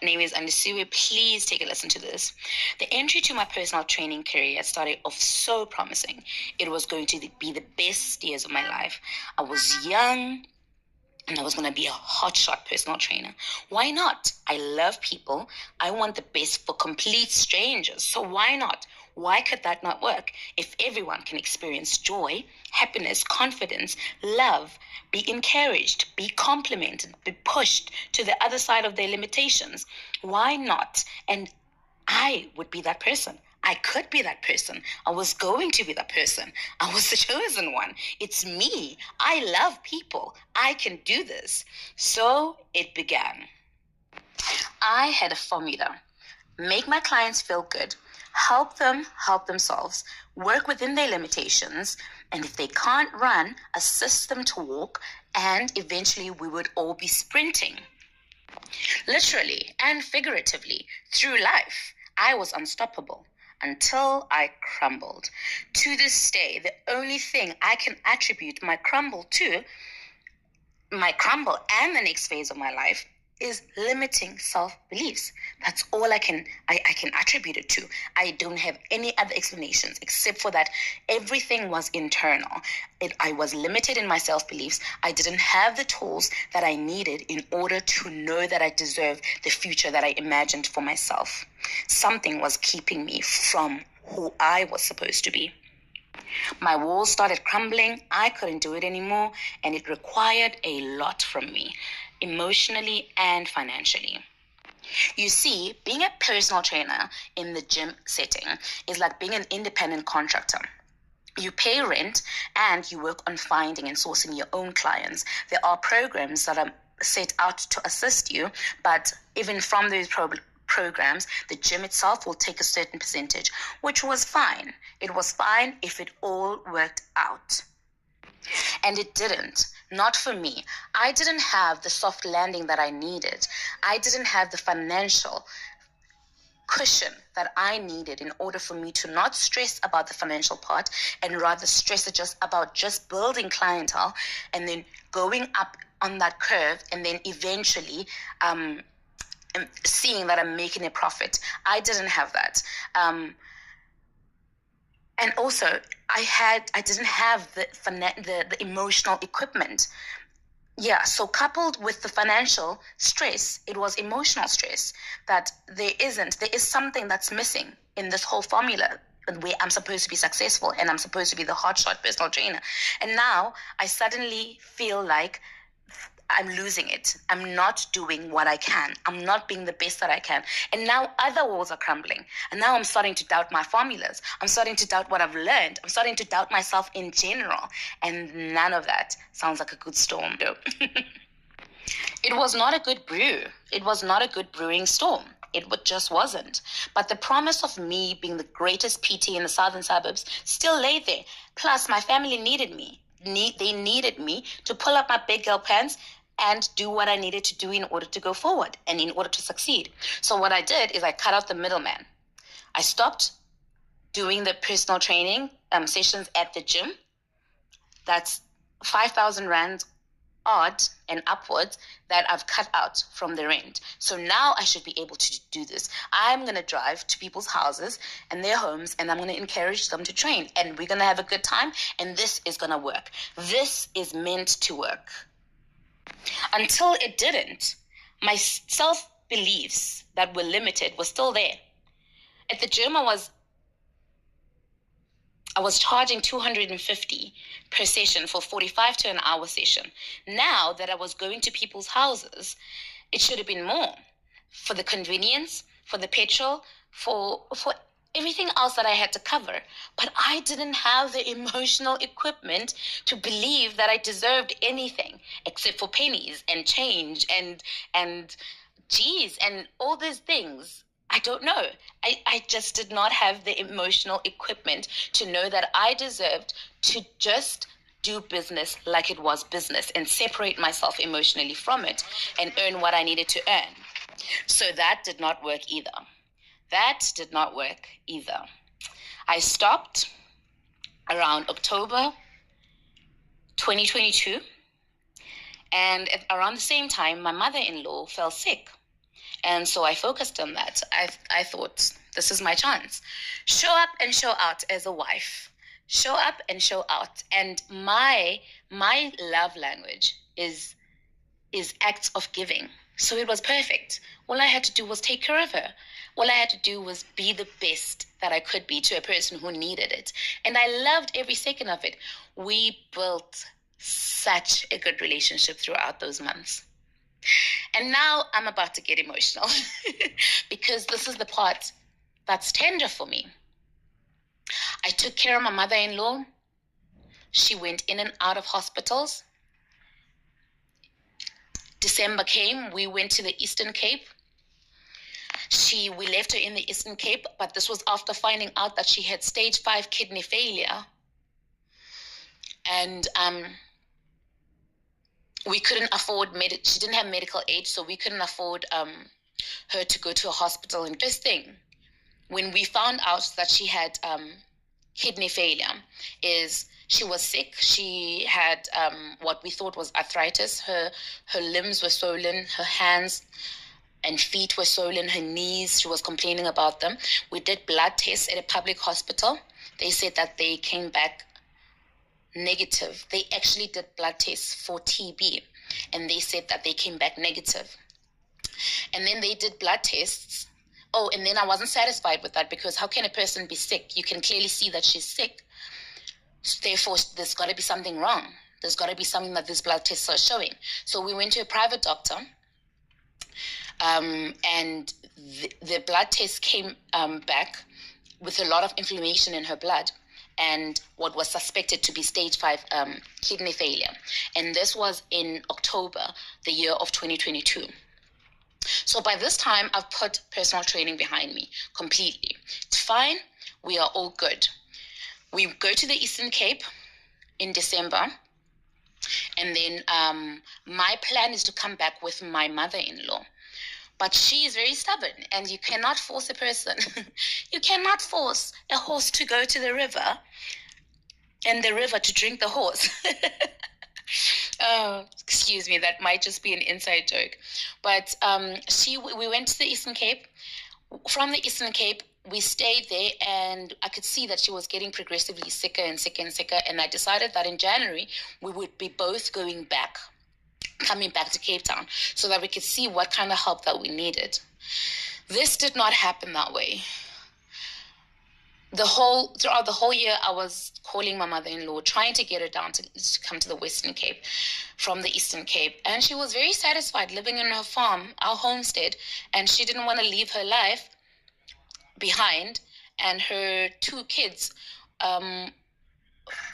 name is Andisiwe. Please take a listen to this. The entry to my personal training career started off so promising. It was going to be the best years of my life. I was young, and I was going to be a hotshot personal trainer. Why not? I love people. I want the best for complete strangers. So why not? Why could that not work? If everyone can experience joy, happiness, confidence, love, be encouraged, be complimented, be pushed to the other side of their limitations, why not? And I would be that person. I could be that person. I was going to be that person. I was the chosen one. It's me. I love people. I can do this. So it began. I had a formula. Make my clients feel good. Help them help themselves. Work within their limitations. And if they can't run, assist them to walk. And eventually we would all be sprinting. Literally and figuratively, through life, I was unstoppable until I crumbled. To this day, the only thing I can attribute my crumble to, my crumble and the next phase of my life, is limiting self-beliefs. That's all I can attribute it to. I don't have any other explanations except for that everything was internal. I was limited in my self-beliefs. I didn't have the tools that I needed in order to know that I deserved the future that I imagined for myself. Something was keeping me from who I was supposed to be. My walls started crumbling. I couldn't do it anymore, and it required a lot from me, emotionally and financially. You see, being a personal trainer in the gym setting is like being an independent contractor. You pay rent and you work on finding and sourcing your own clients. There are programs that are set out to assist you, but even from those programs, the gym itself will take a certain percentage, which was fine. It was fine if it all worked out. And it didn't. Not for me. I didn't have the soft landing that I needed. I didn't have the financial cushion that I needed in order for me to not stress about the financial part and rather stress just about just building clientele and then going up on that curve and then eventually seeing that I'm making a profit. I didn't have that. And also, I didn't have the emotional equipment. Yeah, so coupled with the financial stress, it was emotional stress that there is something that's missing in this whole formula where I'm supposed to be successful and I'm supposed to be the hotshot personal trainer. And now I suddenly feel like I'm losing it. I'm not doing what I can. I'm not being the best that I can. And now other walls are crumbling. And now I'm starting to doubt my formulas. I'm starting to doubt what I've learned. I'm starting to doubt myself in general. And none of that sounds like a good storm, though. It was not a good brew. It was not a good brewing storm. It just wasn't. But the promise of me being the greatest PT in the southern suburbs still lay there. Plus, my family needed me. They needed me to pull up my big girl pants and do what I needed to do in order to go forward and in order to succeed. So what I did is I cut out the middleman. I stopped doing the personal training sessions at the gym. That's 5,000 Rand odd and upwards that I've cut out from the rent. So now I should be able to do this. I'm going to drive to people's houses and their homes and I'm going to encourage them to train and we're going to have a good time and this is going to work. This is meant to work. Until it didn't, my self-beliefs that were limited were still there. At the gym, I was charging 250 per session for 45 to an hour session. Now that I was going to people's houses, it should have been more for the convenience, for the petrol, for everything else that I had to cover. But I didn't have the emotional equipment to believe that I deserved anything except for pennies and change and geez and all these things. I don't know. I just did not have the emotional equipment to know that I deserved to just do business like it was business and separate myself emotionally from it and earn what I needed to earn. So that did not work either. I stopped around October 2022. And around the same time, my mother-in-law fell sick. And so I focused on that. I thought, this is my chance. Show up and show out as a wife. Show up and show out. And my love language is acts of giving. So it was perfect. All I had to do was take care of her. All I had to do was be the best that I could be to a person who needed it. And I loved every second of it. We built such a good relationship throughout those months. And now I'm about to get emotional because this is the part that's tender for me. I took care of my mother-in-law. She went in and out of hospitals. December came, we went to the Eastern Cape. We left her in the Eastern Cape, but this was after finding out that she had stage 5 kidney failure. And we couldn't afford, she didn't have medical aid, so we couldn't afford her to go to a hospital. And first thing, when we found out that she had kidney failure, is she was sick. She had what we thought was arthritis. Her limbs were swollen, her hands and feet were swollen, her knees, she was complaining about them. We did blood tests at a public hospital. They said that they came back negative. They actually did blood tests for TB, and they said that they came back negative. And then they did blood tests. Oh, and then I wasn't satisfied with that, because how can a person be sick? You can clearly see that she's sick. Therefore, there's got to be something wrong. There's got to be something that these blood tests are showing. So we went to a private doctor, and the blood test came back with a lot of inflammation in her blood and what was suspected to be stage 5 kidney failure. And this was in October, the year of 2022. So by this time, I've put personal training behind me completely. It's fine. We are all good. We go to the Eastern Cape in December. And then my plan is to come back with my mother-in-law. But she is very stubborn, and you cannot force a person. You cannot force a horse to go to the river and the river to drink the horse. Oh, excuse me, that might just be an inside joke. But we went to the Eastern Cape. From the Eastern Cape, we stayed there, and I could see that she was getting progressively sicker and sicker and sicker. And I decided that in January, we would be both coming back to Cape Town, so that we could see what kind of help that we needed. This did not happen that way. Throughout the whole year, I was calling my mother-in-law, trying to get her down to come to the Western Cape from the Eastern Cape. And she was very satisfied living in her farm, our homestead, and she didn't want to leave her life behind and her 2 kids,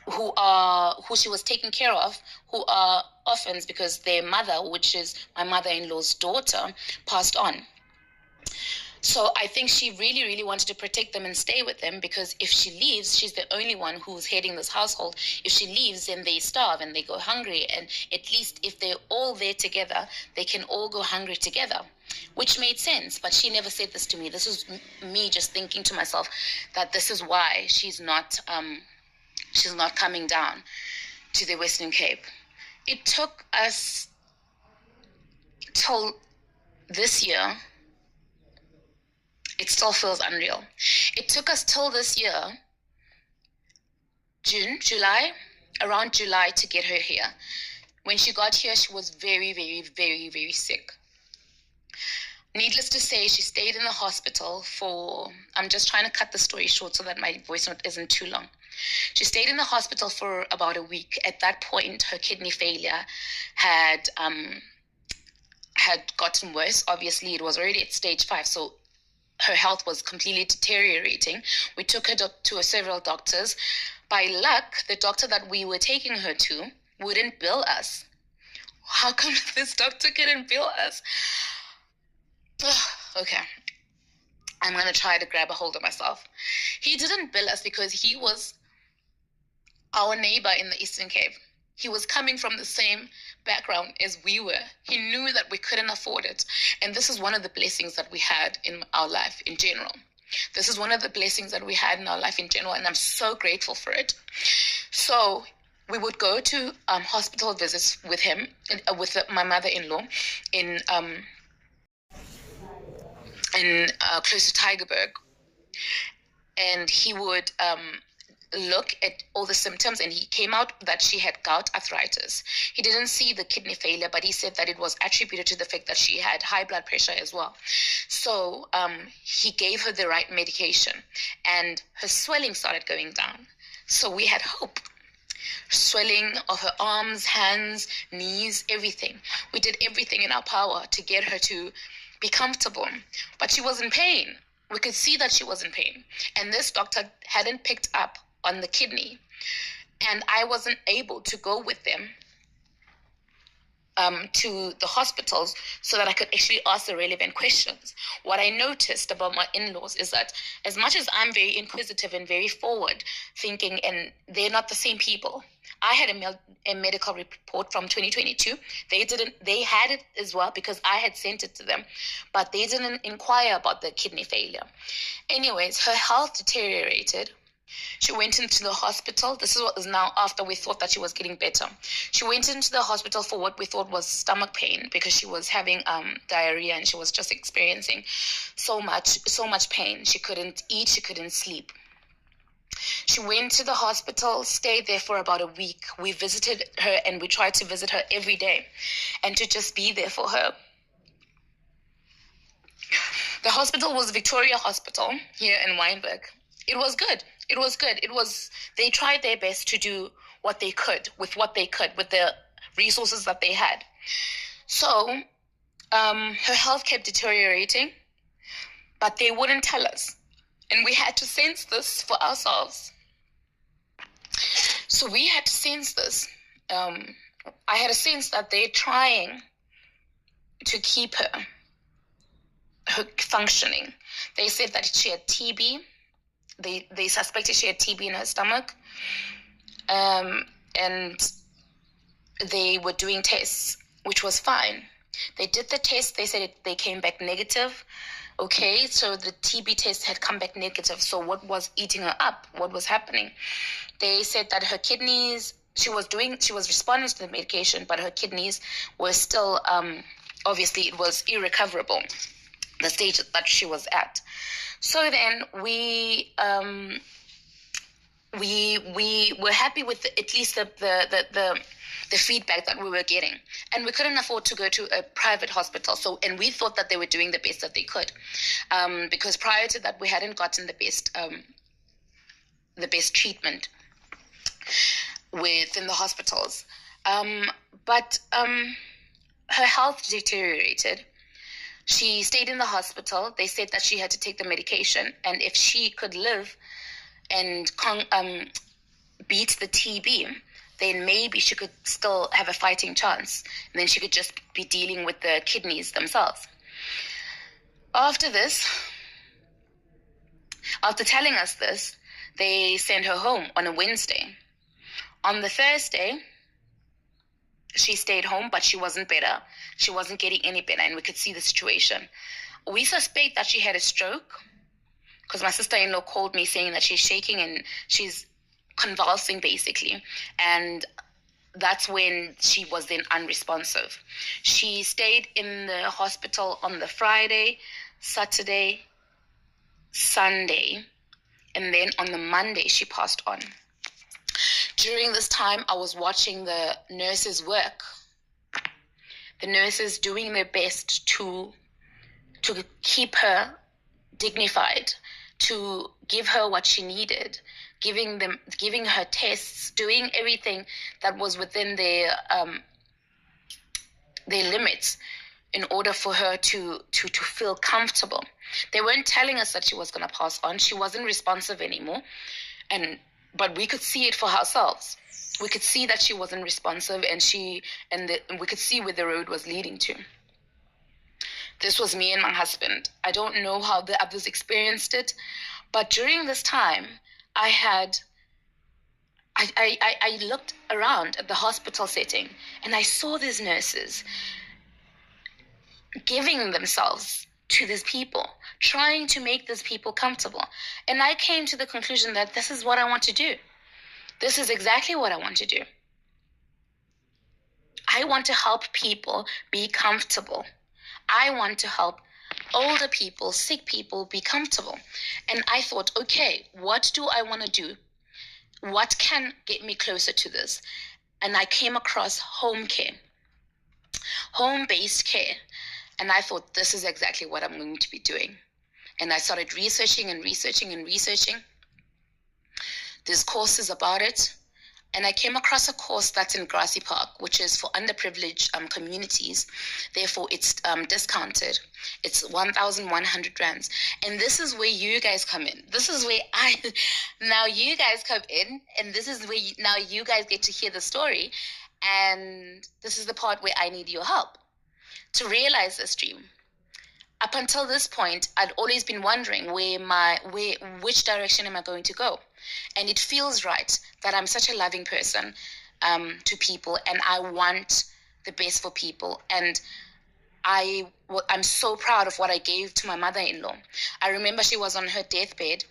who she was taking care of, who are orphans because their mother, which is my mother-in-law's daughter, passed on. So I think she really, really wanted to protect them and stay with them, because if she leaves, she's the only one who's heading this household. If she leaves, then they starve and they go hungry. And at least if they're all there together, they can all go hungry together, which made sense. But she never said this to me. This was me just thinking to myself that this is why she's not coming down to the Western Cape. It took us till this year. It still feels unreal. It took us till this year, around July, to get her here. When she got here, she was very, very, very, very sick. Needless to say, she stayed in the hospital I'm just trying to cut the story short so that my voice note isn't too long. She stayed in the hospital for about a week. At that point, her kidney failure had gotten worse. Obviously, it was already at stage 5, so her health was completely deteriorating. We took her to several doctors. By luck, the doctor that we were taking her to wouldn't bill us. How come this doctor couldn't bill us? Okay, I'm going to try to grab a hold of myself. He didn't bill us because he was our neighbor in the Eastern Cape. He was coming from the same background as we were. He knew that we couldn't afford it. And this is one of the blessings that we had in our life in general. This is one of the blessings that we had in our life in general, and I'm so grateful for it. So we would go to hospital visits with him, with my mother-in-law in in close to Tygerberg, and he would look at all the symptoms, and he came out that she had gout arthritis. He didn't see the kidney failure, but he said that it was attributed to the fact that she had high blood pressure as well. So he gave her the right medication, and her swelling started going down. So we had hope. Swelling of her arms, hands, knees, everything. We did everything in our power to get her to be comfortable, but she was in pain. We could see that she was in pain, and this doctor hadn't picked up on the kidney, and I wasn't able to go with them to the hospitals so that I could actually ask the relevant questions. What I noticed about my in-laws is that as much as I'm very inquisitive and very forward thinking, and they're not the same people. I had a medical report from 2022. They had it as well because I had sent it to them, but they didn't inquire about the kidney failure. Anyways, her health deteriorated. She went into the hospital. This is what is now after we thought that she was getting better. She went into the hospital for what we thought was stomach pain because she was having diarrhea, and she was just experiencing so much pain. She couldn't eat, she couldn't sleep. She went to the hospital, stayed there for about a week. We visited her, and we tried to visit her every day and to just be there for her. The hospital was Victoria Hospital here in Wynberg. It was good. They tried their best to do what they could with the resources that they had. So her health kept deteriorating, but they wouldn't tell us. And we had to sense this for ourselves. So we had to sense this. I had a sense that they're trying to keep her functioning. They said that she had TB. They suspected she had TB in her stomach. And they were doing tests, which was fine. They did the test. They said they came back negative. Okay, so the TB test had come back negative. So what was eating her up? What was happening? They said that her kidneys, she was responding to the medication, but her kidneys were still, obviously it was irrecoverable, the stage that she was at. So then we were happy with at least the feedback that we were getting, and we couldn't afford to go to a private hospital. So, and we thought that they were doing the best that they could, because prior to that we hadn't gotten the best treatment within the hospitals. But her health deteriorated. She stayed in the hospital. They said that she had to take the medication, and if she could live and beat the TB, then maybe she could still have a fighting chance. And then she could just be dealing with the kidneys themselves. After telling us this, they sent her home on a Wednesday. On the Thursday, she stayed home, but she wasn't better. She wasn't getting any better, and we could see the situation. We suspect that she had a stroke, because my sister-in-law called me saying that she's shaking and she's convulsing basically, and that's when she was then unresponsive. She stayed in the hospital on the Friday, Saturday, Sunday, and then on the Monday she passed on. During this time, I was watching the nurses work. The nurses doing their best to keep her dignified, to give her what she needed, giving her tests, doing everything that was within their limits in order for her to feel comfortable. They weren't telling us that she was going to pass on. She wasn't responsive anymore, but we could see it for ourselves. We could see that she wasn't responsive, and we could see where the road was leading to. This was me and my husband. I don't know how the others experienced it, but during this time, I looked around at the hospital setting, and I saw these nurses giving themselves to these people, trying to make these people comfortable. And I came to the conclusion that this is what I want to do. This is exactly what I want to do. I want to help people be comfortable. I want to help older people, sick people be comfortable. And I thought, okay, what do I want to do? What can get me closer to this? And I came across home care, home-based care. And I thought, this is exactly what I'm going to be doing. And I started researching and researching and researching. There's courses about it. And I came across a course that's in Grassy Park, which is for underprivileged communities. Therefore, it's discounted. It's 1,100 rands. And this is where you guys come in. This is where now you guys come in. And this is where now you guys get to hear the story. And this is the part where I need your help to realize this dream. Up until this point, I'd always been wondering which direction am I going to go? And it feels right that I'm such a loving person to people, and I want the best for people. And I'm so proud of what I gave to my mother-in-law. I remember she was on her deathbed,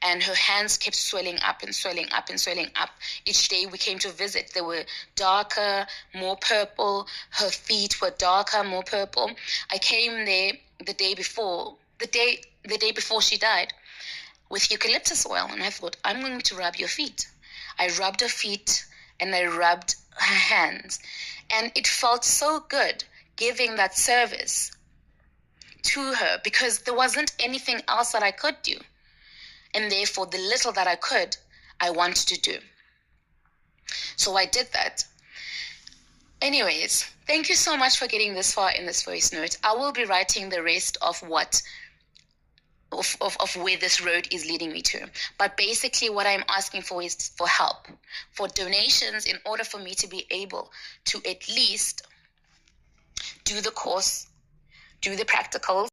and her hands kept swelling up and swelling up and swelling up. Each day we came to visit, they were darker, more purple. Her feet were darker, more purple. I came there the day before she died with eucalyptus oil, and I thought, I'm going to rub your feet. I rubbed her feet and I rubbed her hands, and it felt so good giving that service to her, because there wasn't anything else that I could do. And therefore, the little that I could, I wanted to do. So I did that. Anyways, thank you so much for getting this far in this voice note. I will be writing the rest of where this road is leading me to. But basically what I'm asking for is for help, for donations, in order for me to be able to at least do the course, do the practicals,